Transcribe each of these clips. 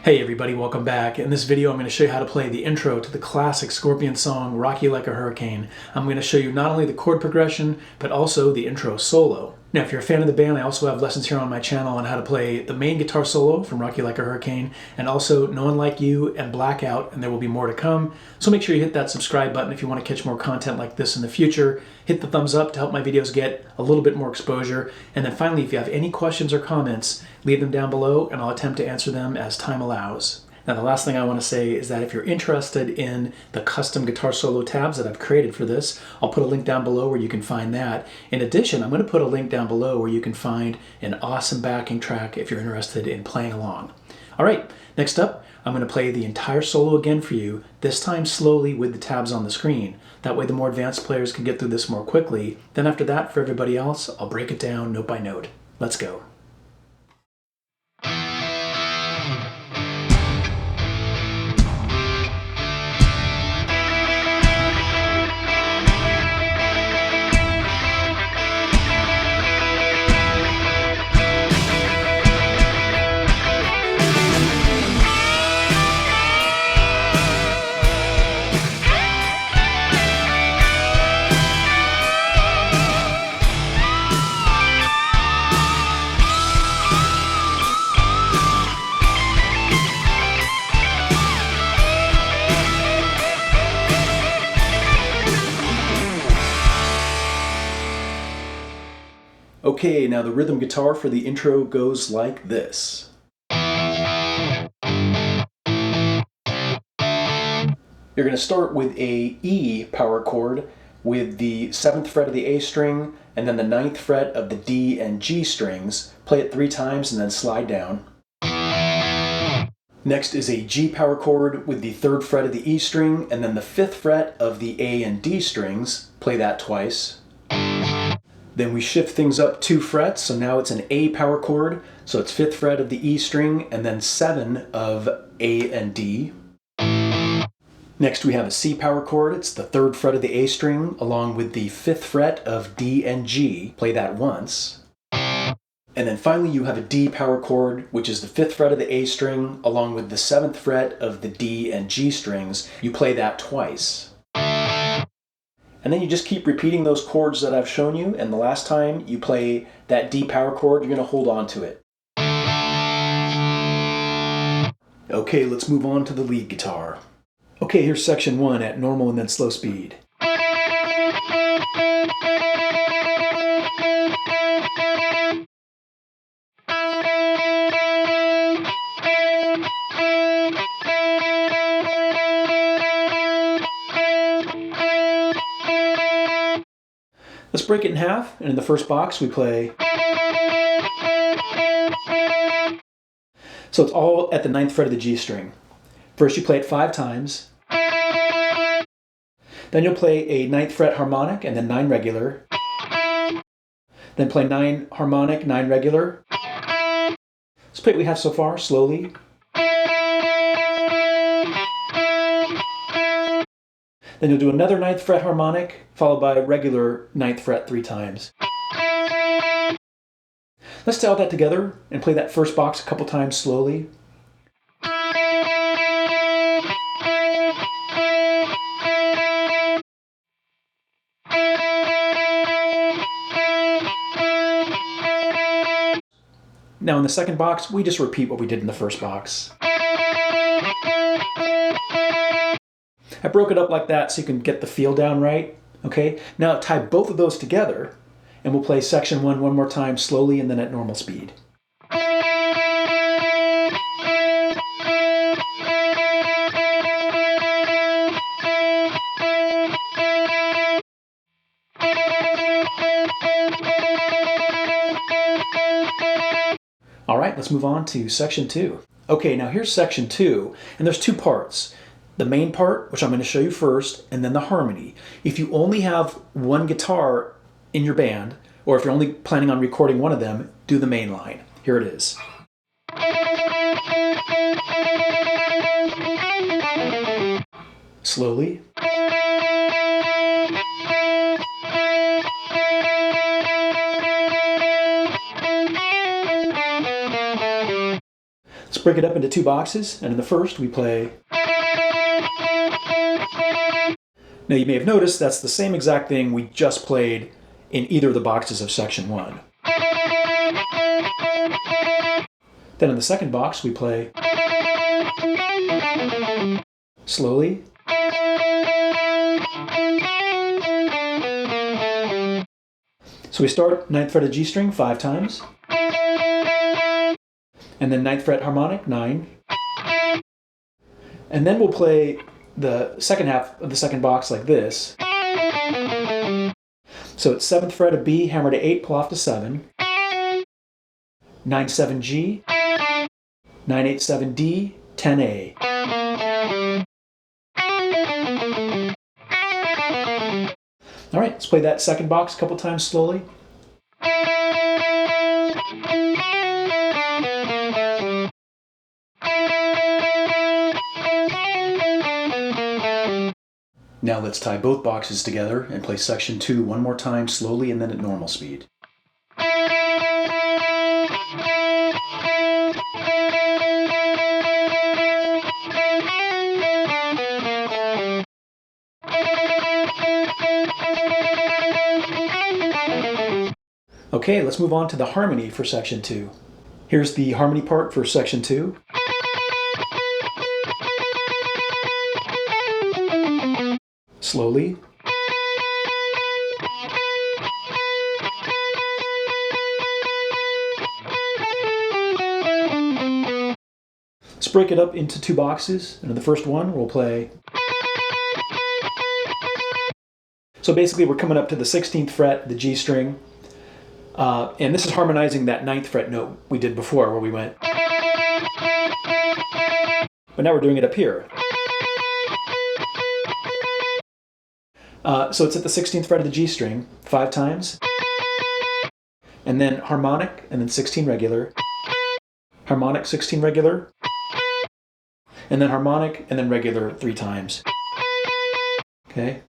Hey everybody, welcome back. In this video I'm going to show you how to play the intro to the classic Scorpion song, Rock You Like a Hurricane. I'm going to show you not only the chord progression, but also the intro solo. Now if you're a fan of the band, I also have lessons here on my channel on how to play the main guitar solo from Rock You Like a Hurricane, and also No One Like You and Blackout, and there will be more to come. So make sure you hit that subscribe button if you want to catch more content like this in the future. Hit the thumbs up to help my videos get a little bit more exposure. And then finally, if you have any questions or comments, leave them down below and I'll attempt to answer them as time allows. Now the last thing I want to say is that if you're interested in the custom guitar solo tabs that I've created for this, I'll put a link down below where you can find that. In addition, I'm going to put a link down below where you can find an awesome backing track if you're interested in playing along. All right, next up, I'm going to play the entire solo again for you, this time slowly with the tabs on the screen. That way the more advanced players can get through this more quickly. Then after that, for everybody else, I'll break it down note by note. Let's go. Okay, now the rhythm guitar for the intro goes like this. You're going to start with a E power chord with the 7th fret of the A string and then the 9th fret of the D and G strings. Play it 3 times and then slide down. Next is a G power chord with the 3rd fret of the E string and then the 5th fret of the A and D strings. Play that twice. Then we shift things up 2 frets, so now it's an A power chord, so it's 5th fret of the E string and then 7 of A and D. Next we have a C power chord, it's the 3rd fret of the A string along with the 5th fret of D and G. Play that once. And then finally you have a D power chord, which is the 5th fret of the A string along with the 7th fret of the D and G strings. You play that twice. And then you just keep repeating those chords that I've shown you, and the last time you play that D power chord, you're going to hold on to it. Okay, let's move on to the lead guitar. Okay, here's section 1 at normal and then slow speed. Let's break it in half, and in the first box we play. So it's all at the 9th fret of the G string. First you play it 5 times. Then you'll play a 9th fret harmonic and then 9 regular. Then play 9 harmonic, 9 regular. Let's play what we have so far, slowly. Then you'll do another 9th fret harmonic, followed by a regular 9th fret 3 times. Let's tie all that together and play that first box a couple times slowly. Now in the second box, we just repeat what we did in the first box. I broke it up like that so you can get the feel down right. Okay, now tie both of those together and we'll play section 1 one more time slowly and then at normal speed. All right, let's move on to section 2. Okay, now here's section 2, and there's 2 parts. The main part, which I'm going to show you first, and then the harmony. If you only have one guitar in your band, or if you're only planning on recording one of them, do the main line. Here it is. Slowly. break it up into two boxes, and in the first we play. Now you may have noticed that's the same exact thing we just played in either of the boxes of section 1. Then in the second box we play slowly. So we start 9th fret of G string 5 times, and then 9th fret harmonic 9, and then we'll play the second half of the second box like this. So it's 7th fret of B, hammer to 8, pull off to 7, 9 7 G, 9 8 7 D, 10 A. All right, let's play that second box a couple times slowly. Now let's tie both boxes together and play section 2 one more time slowly and then at normal speed. Okay, let's move on to the harmony for section 2. Here's the harmony part for section 2. Slowly. Let's break it up into two boxes, and in the first one we'll play. So basically we're coming up to the 16th fret, the G string, and this is harmonizing that 9th fret note we did before where we went. But now we're doing it up here. So it's at the 16th fret of the G string 5 times, and then harmonic, and then 16 regular, harmonic 16 regular, and then harmonic, and then regular 3 times. Okay.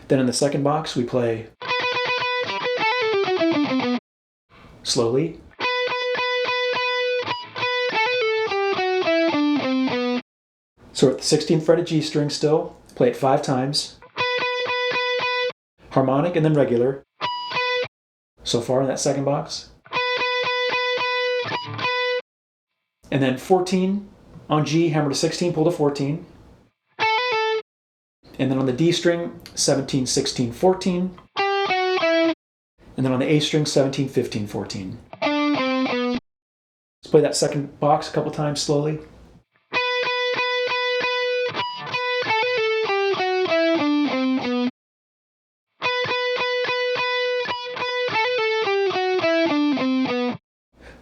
Then in the second box we play slowly. So we're at the 16th fret of G string still, play it 5 times, harmonic and then regular, so far in that second box. And then 14 on G, hammer to 16, pull to 14. And then on the D string, 17, 16, 14. And then on the A string, 17, 15, 14. Let's play that second box a couple times slowly.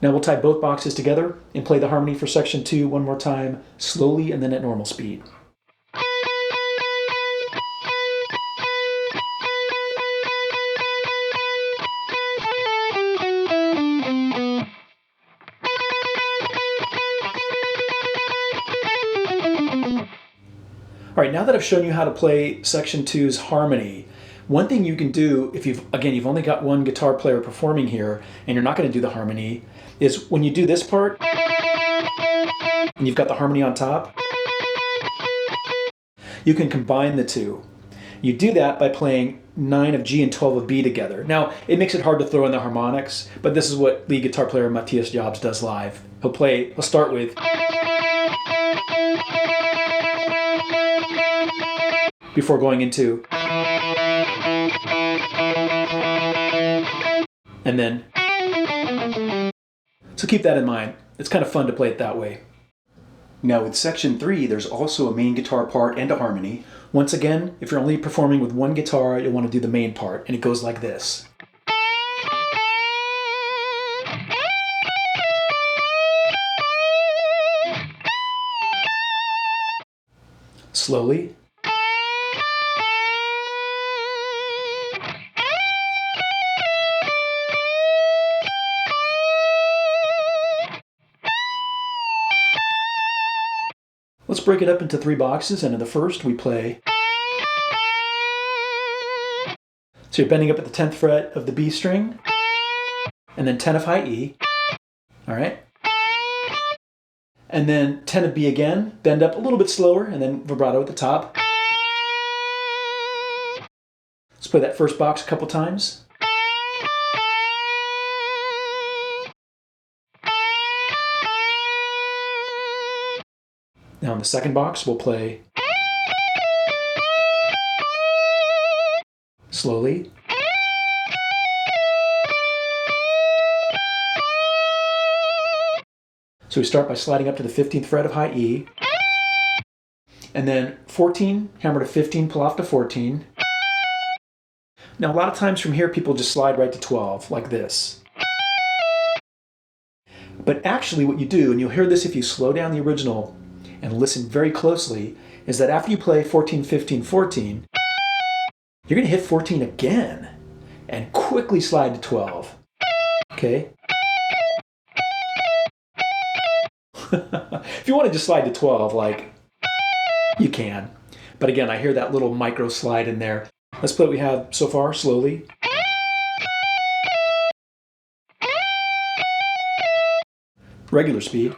Now we'll tie both boxes together and play the harmony for section 2 one more time, slowly and then at normal speed. All right, now that I've shown you how to play section 2's harmony, one thing you can do if you've only got one guitar player performing here and you're not going to do the harmony, is when you do this part and you've got the harmony on top, you can combine the two. You do that by playing 9 of G and 12 of B together. Now, it makes it hard to throw in the harmonics, but this is what lead guitar player Matthias Jobs does live. He'll start with before going into, and then. So keep that in mind. It's kind of fun to play it that way. Now with section 3, there's also a main guitar part and a harmony. Once again, if you're only performing with one guitar, you'll want to do the main part, and it goes like this. Slowly. Let's break it up into 3 boxes, and in the first we play. So you're bending up at the 10th fret of the B string, and then 10 of high E. All right. And then 10 of B again, bend up a little bit slower, and then vibrato at the top. Let's play that first box a couple times. Now in the second box, we'll play slowly. So we start by sliding up to the 15th fret of high E, and then 14, hammer to 15, pull off to 14. Now a lot of times from here people just slide right to 12, like this. But actually what you do, and you'll hear this if you slow down the original and listen very closely, is that after you play 14, 15, 14, you're going to hit 14 again and quickly slide to 12. Okay? If you want to just slide to 12, like, you can. But again, I hear that little micro slide in there. Let's play what we have so far, slowly. Regular speed.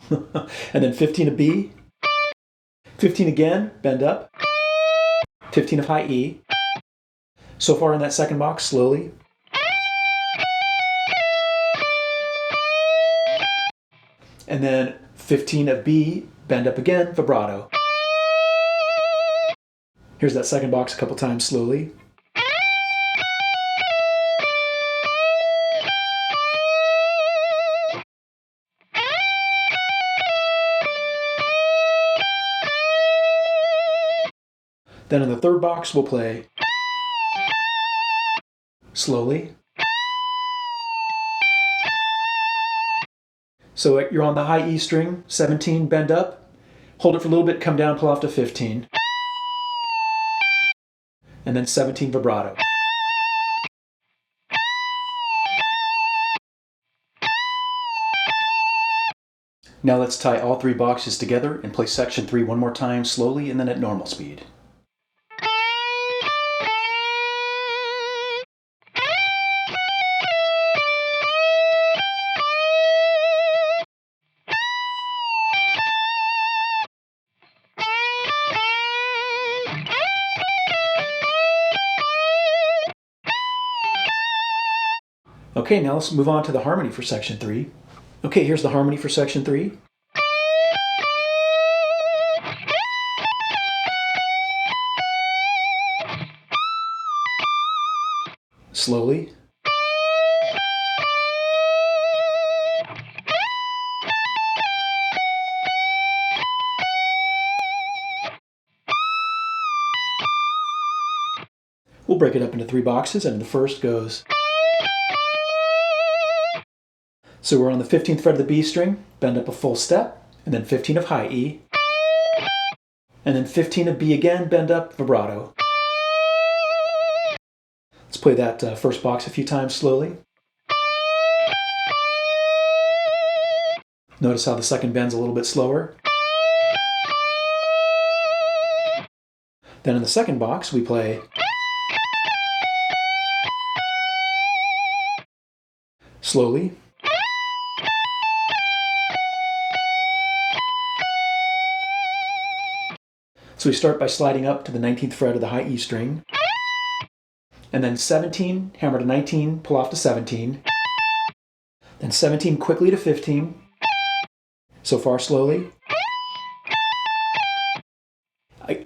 And then 15 of B. 15 again, bend up. 15 of high E. So far in that second box, slowly. And then 15 of B, bend up again, vibrato. Here's that second box a couple times slowly. Then in the third box, we'll play slowly. So you're on the high E string, 17, bend up, hold it for a little bit, come down, pull off to 15. And then 17 vibrato. Now let's tie all three boxes together and play section 3 one more time, slowly and then at normal speed. Okay, now let's move on to the harmony for section 3. Okay, here's the harmony for section 3. Slowly. We'll break it up into 3 boxes, and the first goes. So we're on the 15th fret of the B string, bend up a full step, and then 15 of high E, and then 15 of B again, bend up, vibrato. Let's play that first box a few times slowly. Notice how the second bend's a little bit slower. Then in the second box, we play slowly. So we start by sliding up to the 19th fret of the high E string, and then 17, hammer to 19, pull off to 17, then 17 quickly to 15, so far slowly.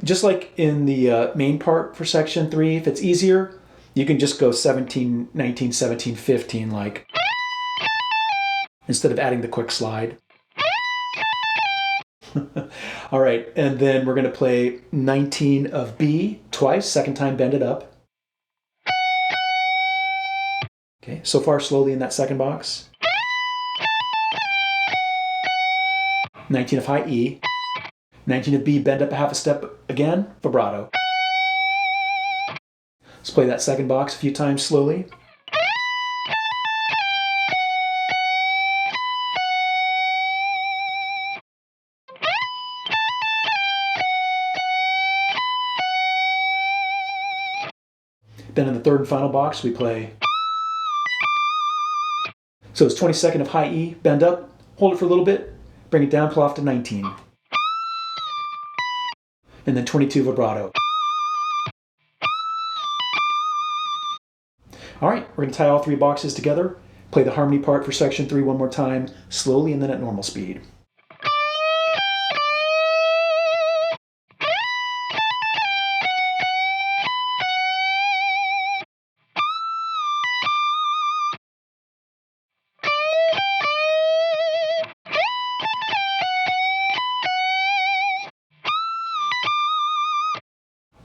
Just like in the main part for section 3, if it's easier, you can just go 17, 19, 17, 15, like, instead of adding the quick slide. All right, and then we're going to play 19 of B twice, second time bend it up. Okay, so far slowly in that second box. 19 of high E. 19 of B, bend up a half a step again, vibrato. Let's play that second box a few times slowly. Then in the third and final box, we play. So it's 22nd of high E, bend up, hold it for a little bit, bring it down, pull off to 19. And then 22 vibrato. All right, we're going to tie all three boxes together, play the harmony part for section 3 one more time, slowly and then at normal speed.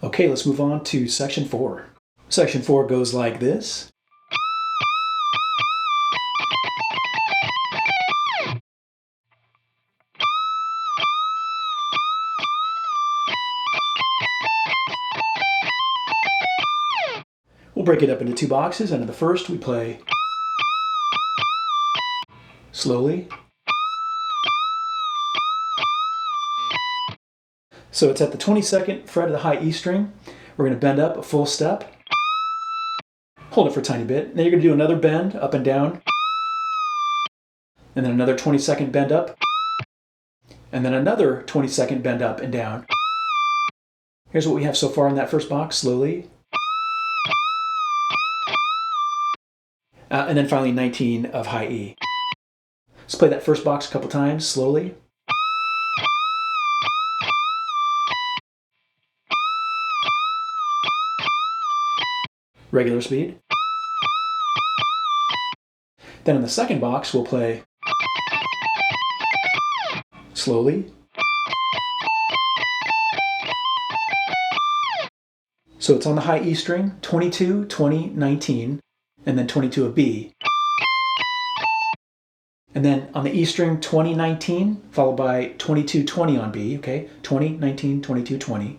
Okay, let's move on to section 4. Section 4 goes like this. We'll break it up into two boxes, and in the first we play slowly. So it's at the 22nd fret of the high E string. We're going to bend up a full step, hold it for a tiny bit, then you're going to do another bend up and down, and then another 22nd bend up, and then another 22nd bend up and down. Here's what we have so far in that first box, slowly. And then finally 19 of high E. Let's play that first box a couple times, slowly. Regular speed. Then in the second box, we'll play slowly. So it's on the high E string, 22, 20, 19, and then 22 of B. And then on the E string, 20, 19, followed by 22, 20 on B, okay? 20, 19, 22, 20.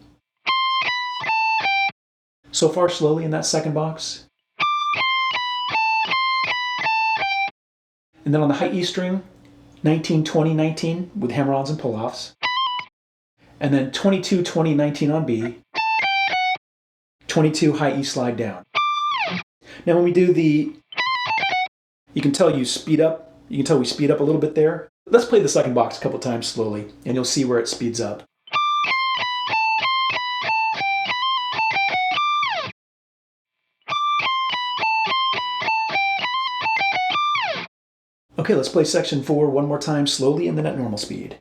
So far slowly in that second box. And then on the high E string, 19, 20, 19 with hammer-ons and pull-offs. And then 22, 20, 19 on B. 22 high E slide down. Now when we do the, you can tell we speed up a little bit there. Let's play the second box a couple times slowly, and you'll see where it speeds up. Okay, let's play section 4 one more time slowly and then at normal speed.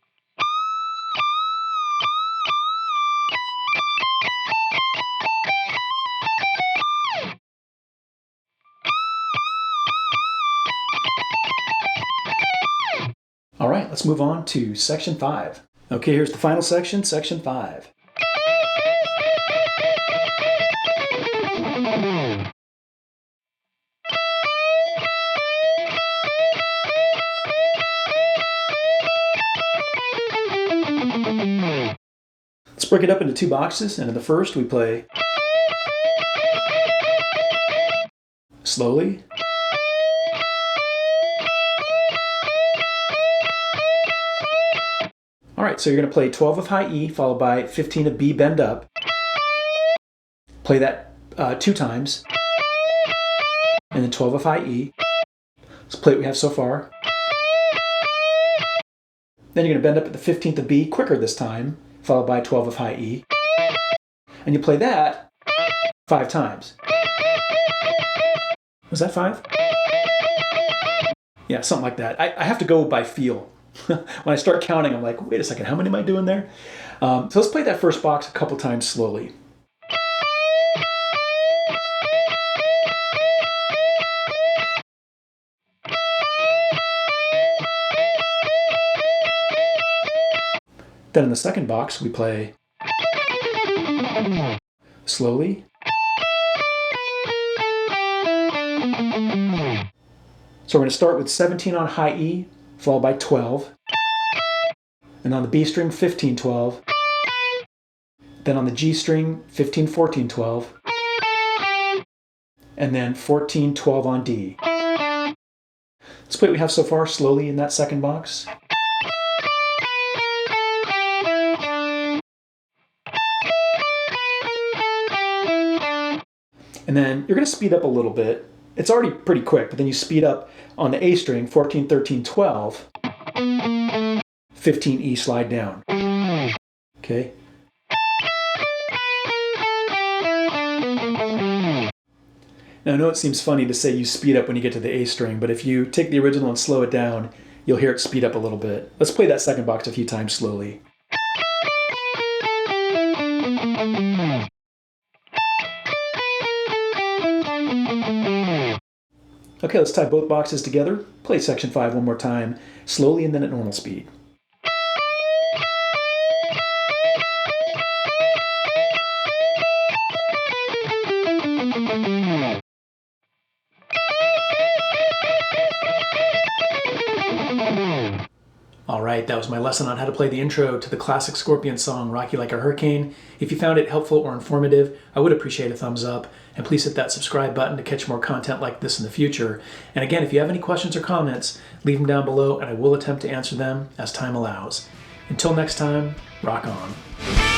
All right, let's move on to section 5. Okay, here's the final section, section 5. Let's break it up into two boxes, and in the first we play slowly. All right, so you're going to play 12 of high E followed by 15 of B bend up. Play that 2 times, and then 12 of high E. Let's play what we have so far. Then you're going to bend up at the 15th of B, quicker this time, followed by 12 of high E. And you play that 5 times. Was that 5? Yeah, something like that. I have to go by feel. When I start counting, I'm like, wait a second, how many am I doing there? So let's play that first box a couple times slowly. Then in the second box, we play slowly. So we're going to start with 17 on high E, followed by 12. And on the B string, 15, 12. Then on the G string, 15, 14, 12. And then 14, 12 on D. Let's play what we have so far slowly in that second box. And then you're going to speed up a little bit. It's already pretty quick, but then you speed up on the A string, 14, 13, 12, 15 E slide down. Okay. Now I know it seems funny to say you speed up when you get to the A string, but if you take the original and slow it down, you'll hear it speed up a little bit. Let's play that second box a few times slowly. Okay, let's tie both boxes together. Play section 5 one more time, slowly and then at normal speed. Alright, that was my lesson on how to play the intro to the classic Scorpion song, Rock You Like a Hurricane. If you found it helpful or informative, I would appreciate a thumbs up, and please hit that subscribe button to catch more content like this in the future. And again, if you have any questions or comments, leave them down below and I will attempt to answer them as time allows. Until next time, rock on.